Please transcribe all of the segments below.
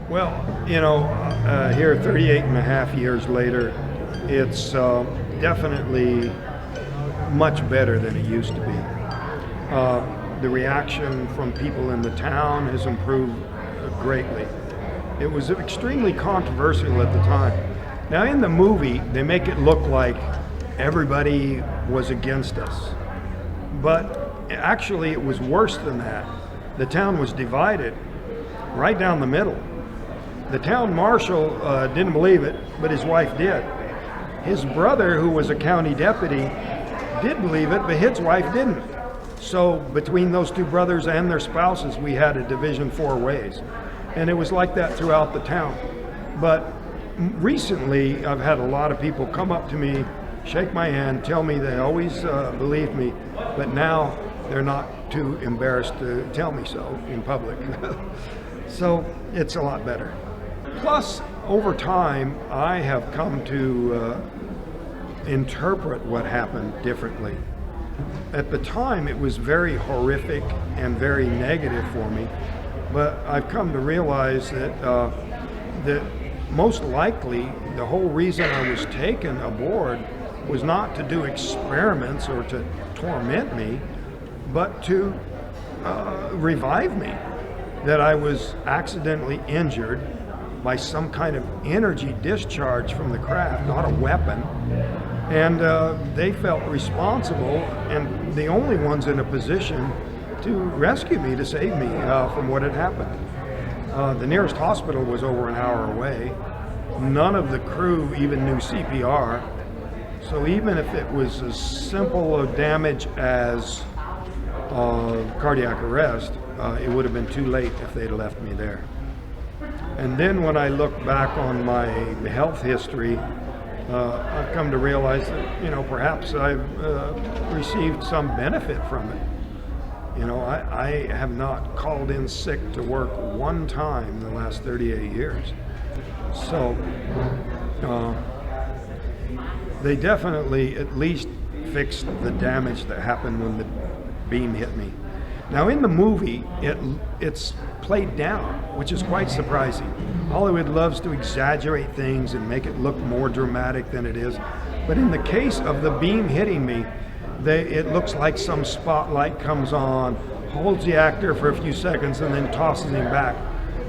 Well, here 38 and a half years later, it's definitely much better than it used to be. The reaction from people in the town has improved greatly. It was extremely controversial at the time. Now in the movie, they make it look like everybody was against us. But actually it was worse than that. The town was divided right down the middle. The town marshal didn't believe it, but his wife did. His brother, who was a county deputy, did believe it, but his wife didn't. So between those two brothers and their spouses, we had a division 4 ways. And it was like that throughout the town. But recently, I've had a lot of people come up to me, shake my hand, tell me they always believed me, but now they're not too embarrassed to tell me so in public. So it's a lot better. Plus, over time, I have come to interpret what happened differently. At the time, it was very horrific and very negative for me, but I've come to realize that most likely the whole reason I was taken aboard was not to do experiments or to torment me, but to revive me. That I was accidentally injured by some kind of energy discharge from the craft, not a weapon. And they felt responsible and the only ones in a position to rescue me, to save me from what had happened. The nearest hospital was over an hour away. None of the crew even knew CPR. So even if it was as simple a damage as cardiac arrest, it would have been too late if they'd left me there. And then when I look back on my health history, I've come to realize that, perhaps I've received some benefit from it. I have not called in sick to work one time in the last 38 years. So they definitely at least fixed the damage that happened when the beam hit me. Now in the movie, it's played down, which is quite surprising. Hollywood loves to exaggerate things and make it look more dramatic than it is. But in the case of the beam hitting me, it looks like some spotlight comes on, holds the actor for a few seconds, and then tosses him back.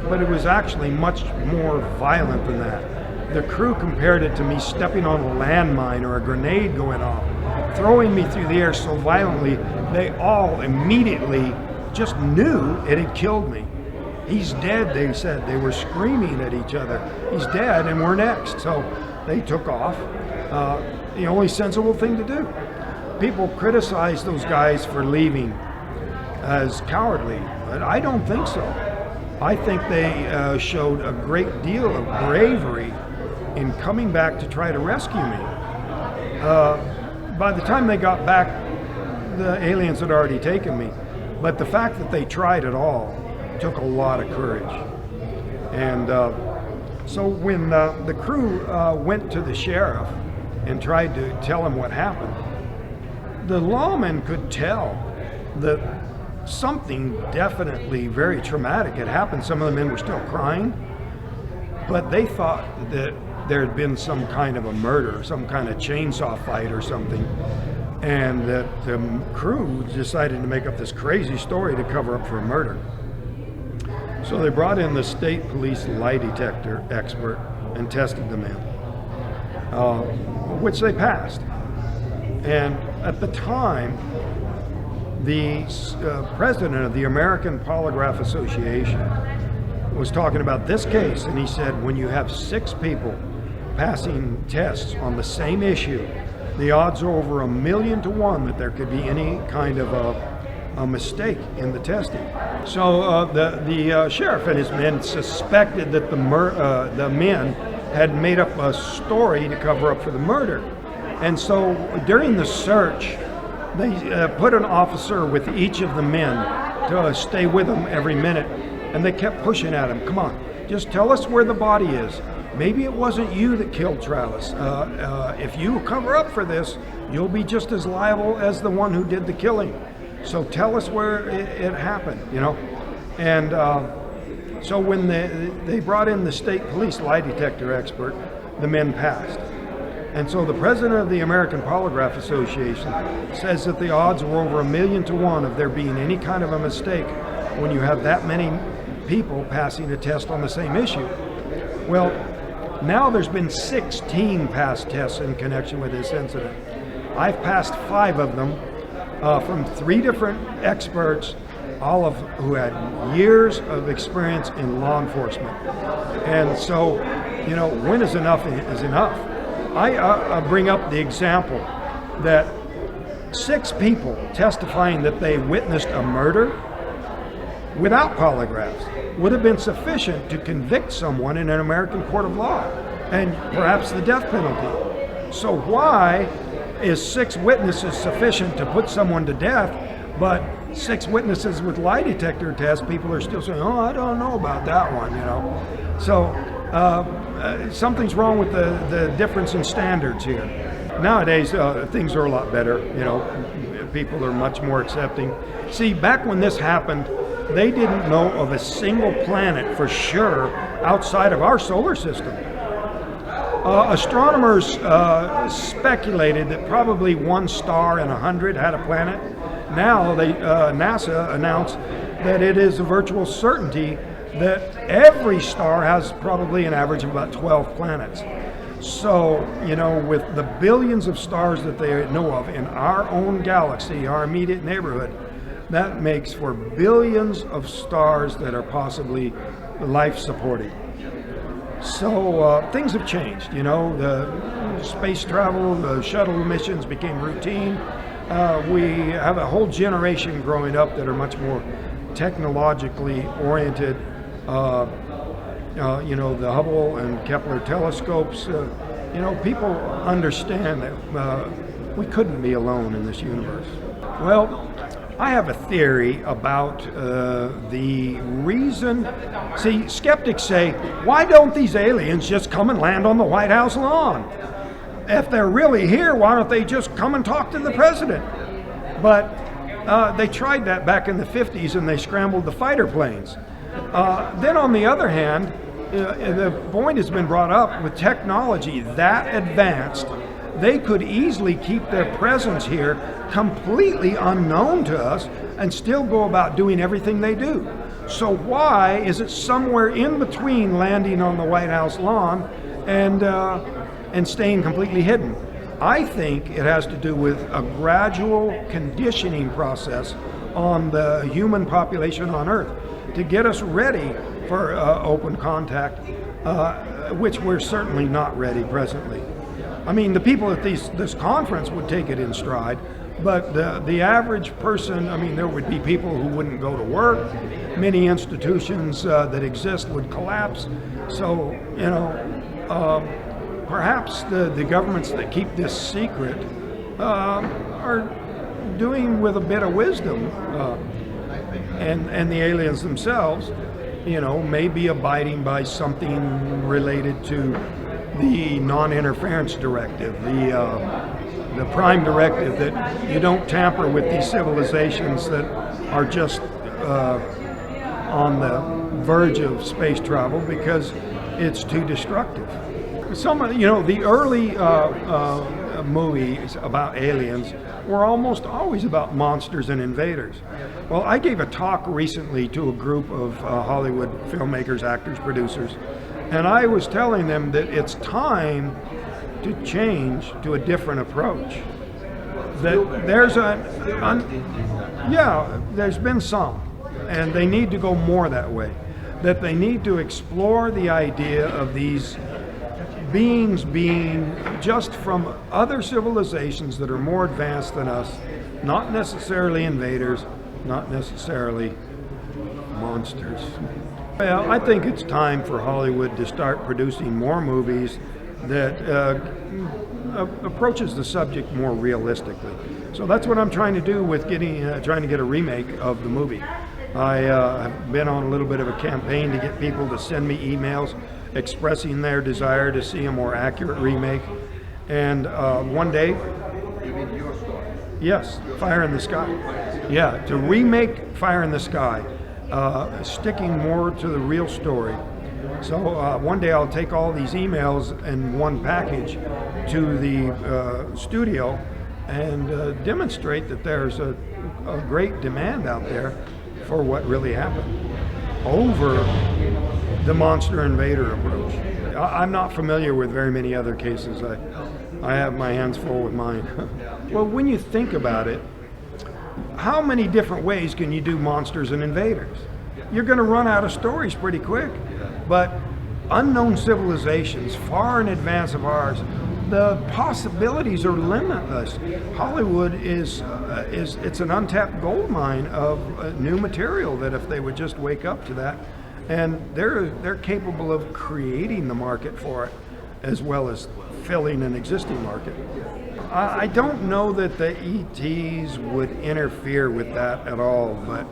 But it was actually much more violent than that. The crew compared it to me stepping on a landmine or a grenade going off, throwing me through the air so violently, they all immediately just knew it had killed me. He's dead, they said. They were screaming at each other. He's dead and we're next. So they took off. The only sensible thing to do. People criticize those guys for leaving as cowardly, but I don't think so. I think they showed a great deal of bravery in coming back to try to rescue me. By the time they got back, the aliens had already taken me. But the fact that they tried at all took a lot of courage. And so when the crew went to the sheriff and tried to tell him what happened, the lawman could tell that something definitely very traumatic had happened. Some of the men were still crying, but they thought that there had been some kind of a murder, some kind of chainsaw fight or something, and that the crew decided to make up this crazy story to cover up for a murder. So they brought in the state police lie detector expert and tested the men, which they passed. And at the time, the president of the American Polygraph Association was talking about this case, and he said, when you have 6 people passing tests on the same issue, the odds are over 1,000,000 to 1 that there could be any kind of a mistake in the testing. So the sheriff and his men suspected that the men had made up a story to cover up for the murder. And so during the search, they put an officer with each of the men to stay with them every minute. And they kept pushing at him, come on, just tell us where the body is. Maybe it wasn't you that killed Travis. If you cover up for this, you'll be just as liable as the one who did the killing. So tell us where it happened, And So when they brought in the state police lie detector expert, the men passed. And so the president of the American Polygraph Association says that the odds were over 1,000,000 to 1 of there being any kind of a mistake when you have that many people passing a test on the same issue. Well, now there's been 16 past tests in connection with this incident. I've passed 5 of them from 3 different experts, all of who had years of experience in law enforcement. And so, you know, when is enough is enough. I bring up the example that 6 people testifying that they witnessed a murder without polygraphs would have been sufficient to convict someone in an American court of law, and perhaps the death penalty. So why is 6 witnesses sufficient to put someone to death, but 6 witnesses with lie detector tests, people are still saying, oh, I don't know about that one, you know. So something's wrong with the difference in standards here. Nowadays, things are a lot better, you know. People are much more accepting. See, back when this happened, they didn't know of a single planet for sure outside of our solar system. Astronomers speculated that probably 1 star in 100 had a planet. Now NASA announced that it is a virtual certainty that every star has probably an average of about 12 planets. So, you know, with the billions of stars that they know of in our own galaxy, our immediate neighborhood, that makes for billions of stars that are possibly life-supporting. So things have changed, you know. The space travel, the shuttle missions became routine. We have a whole generation growing up that are much more technologically oriented. You know, the Hubble and Kepler telescopes, you know, people understand that we couldn't be alone in this universe. Well, I have a theory about the reason. See, skeptics say, why don't these aliens just come and land on the White House lawn? If they're really here, why don't they just come and talk to the president? But they tried that back in the 50s and they scrambled the fighter planes. Then on the other hand, the point has been brought up, with technology that advanced, they could easily keep their presence here completely unknown to us and still go about doing everything they do. So why is it somewhere in between landing on the White House lawn and staying completely hidden? I think it has to do with a gradual conditioning process on the human population on Earth to get us ready for open contact, which we're certainly not ready presently. I mean, the people at this conference would take it in stride, but the average person, I mean, there would be people who wouldn't go to work. Many institutions that exist would collapse. So, you know, perhaps the governments that keep this secret are doing with a bit of wisdom. And the aliens themselves, you know, may be abiding by something related to the non-interference directive, the prime directive that you don't tamper with these civilizations that are just on the verge of space travel because it's too destructive. You know, the early movies about aliens were almost always about monsters and invaders. Well, I gave a talk recently to a group of Hollywood filmmakers, actors, producers, and I was telling them that it's time to change to a different approach. That there's been some, and they need to go more that way. That they need to explore the idea of these beings being just from other civilizations that are more advanced than us, not necessarily invaders, not necessarily monsters. Well, I think it's time for Hollywood to start producing more movies that approaches the subject more realistically. So that's what I'm trying to do with trying to get a remake of the movie. I have been on a little bit of a campaign to get people to send me emails expressing their desire to see a more accurate remake. And one day, you mean your story? Yes, Fire in the Sky. Yeah, to remake Fire in the Sky. sticking more to the real story. So one day I'll take all these emails in one package to the studio and demonstrate that there's a great demand out there for what really happened over the monster invader approach. I'm not familiar with very many other cases. I have my hands full with mine. Well, when you think about it, how many different ways can you do monsters and invaders? You're going to run out of stories pretty quick. But unknown civilizations far in advance of ours, the possibilities are limitless. Hollywood it's an untapped gold mine of new material that if they would just wake up to that, and they're capable of creating the market for it as well as filling an existing market. I don't know that the ETs would interfere with that at all, but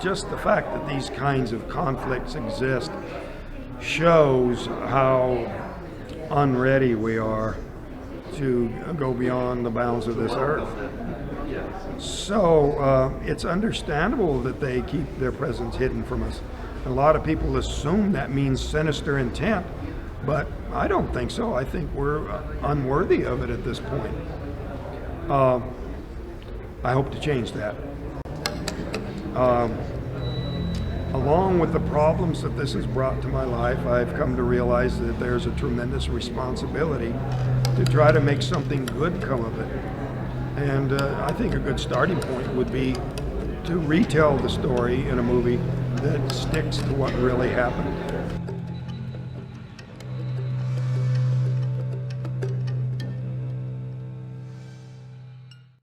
just the fact that these kinds of conflicts exist shows how unready we are to go beyond the bounds of this earth. So it's understandable that they keep their presence hidden from us. A lot of people assume that means sinister intent, but I don't think so. I think we're unworthy of it at this point. I hope to change that. Along with the problems that this has brought to my life, I've come to realize that there's a tremendous responsibility to try to make something good come of it. And I think a good starting point would be to retell the story in a movie that sticks to what really happened.